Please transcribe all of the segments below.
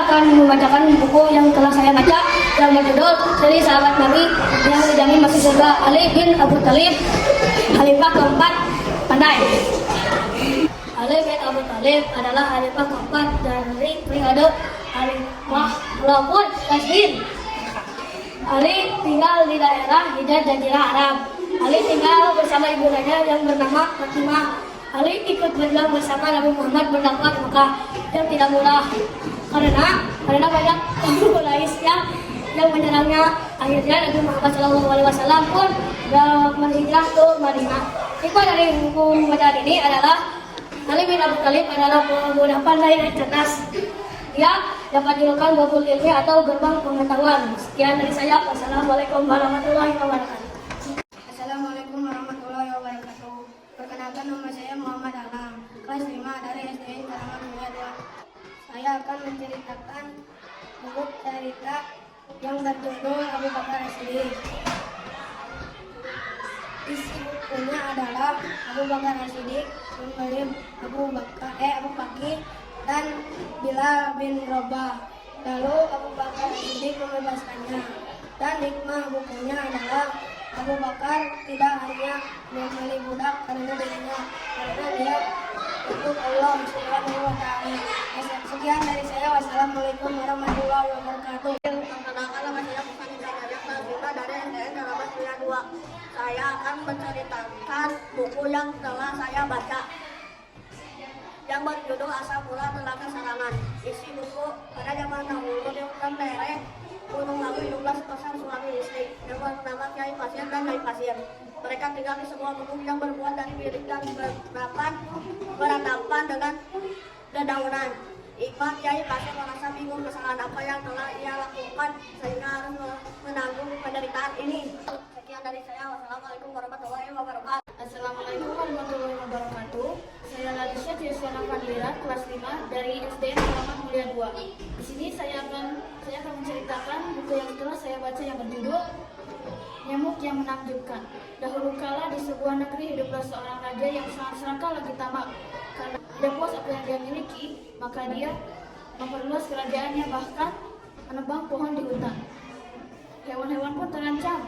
akan membacakan buku yang telah saya baca yang berjudul Seri Sahabat Nabi yang dijamin masuk surga, Ali bin Abu Thalib, Khalifah keempat Pandai. Ali bin Abu Thalib adalah Khalifah keempat dari periode Khalifah Khulafaur Rasyidin. Ali tinggal di daerah Hijaz Jazirah Arab. Ali tinggal bersama ibundanya yang bernama Fatimah. Ali ikut berjuang bersama Nabi Muhammad berdakwah di Mekah yang tidak mudah karena banyak Quraisy yang menyerangnya. Akhirnya Nabi Muhammad SAW pun berhijrah ke Madinah. Hikmah dari buku bacaan ini adalah Ali bin Abu Thalib adalah pemuda pandai dan cerdas. Dia dapat dijulukan Babul Ilmi atau gerbang pengetahuan. Sekian dari saya. Wassalamualaikum warahmatullahi wabarakatuh. Assalamualaikum warahmatullahi wabarakatuh. Perkenalkan, nama saya Muhammad Alam, kelas 5 dari SDN Karamat Mulia 2. Saya akan menceritakan buku cerita yang berjudul Abu Bakar As-Siddiq. Isi bukunya adalah Abu Bakar As-Siddiq membeli Abu Bakar dan Bilal bin Rabah. Lalu Abu Bakar As-Siddiq membebaskannya. Dan hikmah bukunya adalah Abu Bakar tidak hanya membeli budak karena dia untuk Allah Subhanahu wa Ta'ala. Sekian dari saya. Wassalamualaikum warahmatullahi wabarakatuh. Perkenalkan, nama saya Muhammad Hidayat kelas 5 dari SDN Karamat Mulia 2. Saya akan menceritakan buku yang telah saya baca yang berjudul Asal Mula Telaga Sarangan. Isi buku: pada zaman dahulu di hutan lereng Gunung Lawu 17 pasang suami istri yang bernama Kiai Pasir dan Nyai Pasir. Mereka tinggal di sebuah gunung yang berbuat dari birik dan berhadapan dengan dedaunan. Iqbal Kiai Pasir merasa bingung kesalahan apa yang telah ia lakukan sehingga harus menanggung penderitaan ini. Sekian dari saya. Wassalamualaikum warahmatullahi wabarakatuh. Assalamualaikum warahmatullahi wabarakatuh. Saya Lalisha Tiusana Fadira, kelas 5 dari SDN Karamat Mulia 2. Di sini saya akan menceritakan buku yang telah saya baca yang berjudul Nyamuk yang Menakjubkan. Dahulu kala di sebuah negeri hiduplah seorang raja yang sangat serakah lagi tamak. Karena tidak puas apa yang dia miliki, maka dia memperluas kerajaannya, bahkan menebang pohon di hutan. Hewan-hewan pun terancam.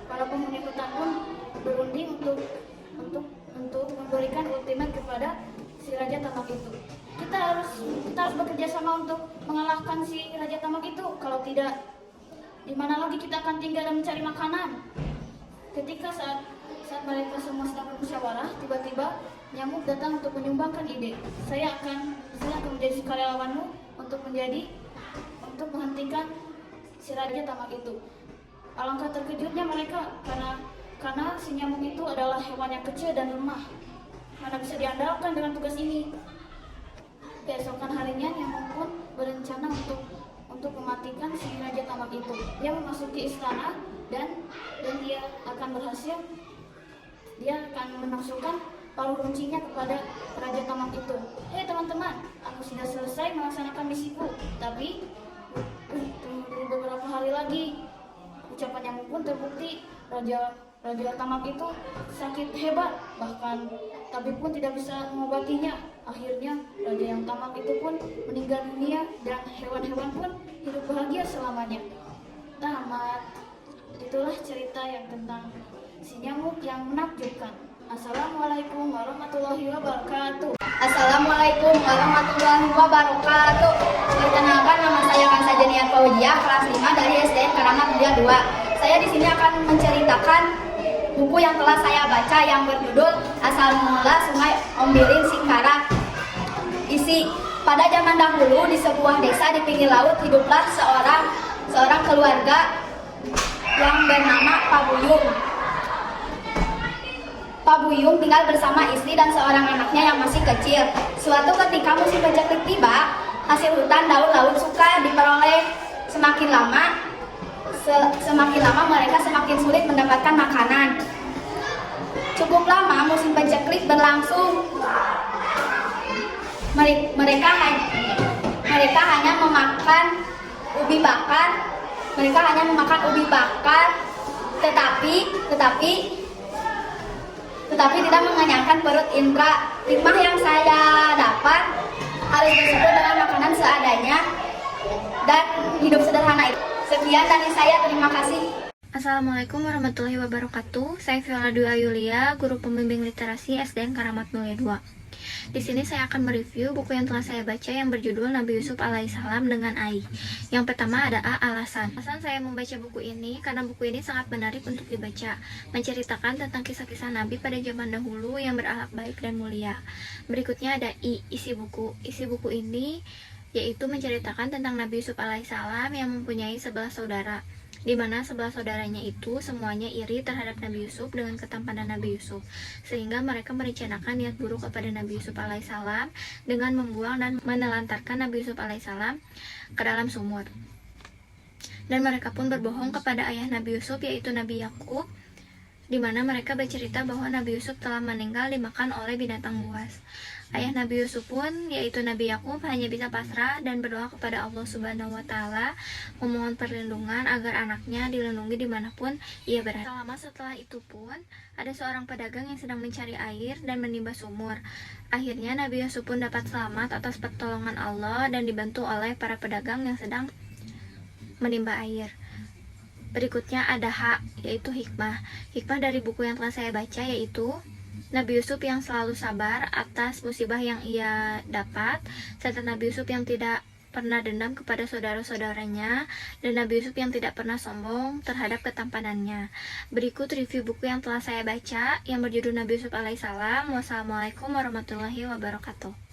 Para penghuni hutan pun berunding untuk memberikan ultimat kepada si raja tamak itu. Kita harus bekerja sama untuk mengalahkan si raja tamak itu. Kalau tidak, di mana lagi kita akan tinggal dan mencari makanan? Ketika saat mereka semua sedang bermusyawarah, tiba-tiba nyamuk datang untuk menyumbangkan ide. Saya akan menjadi sukarelawanmu untuk menghentikan si raja tamak itu. Alangkah terkejutnya mereka karena si nyamuk itu adalah hewan yang kecil dan lemah. Mana bisa diandalkan dengan tugas ini. Keesokan harinya nyamuk pun berencana untuk mematikan si raja tamak itu. Dia memasuki istana dan dia akan berhasil. Dia akan menafsukan paruh runcinya kepada raja tamak itu. Hei teman-teman, aku sudah selesai melaksanakan misiku. Tapi tunggu beberapa hari lagi. Ucapan nyamuk pun terbukti. Raja tamak itu sakit hebat, bahkan tabib pun tidak bisa mengobatinya. Akhirnya raja yang tamak itu pun meninggal dunia dan hewan-hewan pun hidup bahagia selamanya. Tamat. Itulah cerita yang tentang si nyamuk yang menakjubkan. Assalamualaikum warahmatullahi wabarakatuh. Assalamualaikum warahmatullahi wabarakatuh. Perkenalkan, nama saya Kansa Jeniat Fauzia, kelas 5 dari SDN Karamat Mulia 2. Saya di sini akan menceritakan buku yang telah saya baca yang berjudul Asal Mula Sungai Ombilin Singkarak. Isi: pada zaman dahulu di sebuah desa di pinggir laut hiduplah seorang keluarga yang bernama Pak Buyung. Pak Buyung tinggal bersama istri dan seorang anaknya yang masih kecil. Suatu ketika musim paceklik tiba, hasil hutan daun laut suka diperoleh. Semakin lama mereka semakin sulit mendapatkan makanan. Cukup lama musim paceklik berlangsung. Mereka hanya memakan ubi bakar. Tetapi tidak mengenyangkan perut indra. Hikmah yang saya dapat, harus bersyukur dengan makanan seadanya dan hidup sederhana itu. Sekian dari saya, terima kasih. Assalamualaikum warahmatullahi wabarakatuh. Saya Viola Dwi Ayulia, guru pembimbing literasi SDN Karamat Mulia 2. Di sini saya akan mereview buku yang telah saya baca yang berjudul Nabi Yusuf alaihissalam dengan AI. Yang pertama ada A, alasan. Alasan saya membaca buku ini karena buku ini sangat menarik untuk dibaca, menceritakan tentang kisah-kisah Nabi pada zaman dahulu yang berakhlak baik dan mulia. Berikutnya ada I, isi buku. Isi buku ini yaitu menceritakan tentang Nabi Yusuf alaihissalam yang mempunyai 11 saudara, di mana 11 saudaranya itu semuanya iri terhadap Nabi Yusuf dengan ketampanan Nabi Yusuf, sehingga mereka merencanakan niat buruk kepada Nabi Yusuf alaihissalam dengan membuang dan menelantarkan Nabi Yusuf alaihissalam ke dalam sumur. Dan mereka pun berbohong kepada ayah Nabi Yusuf, yaitu Nabi Yakub, di mana mereka bercerita bahwa Nabi Yusuf telah meninggal dimakan oleh binatang buas. Ayah Nabi Yusuf pun, yaitu Nabi Yakub, hanya bisa pasrah dan berdoa kepada Allah Subhanahu wa Ta'ala, memohon perlindungan agar anaknya dilindungi dimanapun ia berada. Lama setelah itu pun, ada seorang pedagang yang sedang mencari air dan menimba sumur. Akhirnya Nabi Yusuf pun dapat selamat atas pertolongan Allah dan dibantu oleh para pedagang yang sedang menimba air. Berikutnya ada H, yaitu hikmah. Hikmah dari buku yang telah saya baca yaitu Nabi Yusuf yang selalu sabar atas musibah yang ia dapat, serta Nabi Yusuf yang tidak pernah dendam kepada saudara-saudaranya, dan Nabi Yusuf yang tidak pernah sombong terhadap ketampanannya. Berikut review buku yang telah saya baca yang berjudul Nabi Yusuf alaihissalam. Wassalamualaikum warahmatullahi wabarakatuh.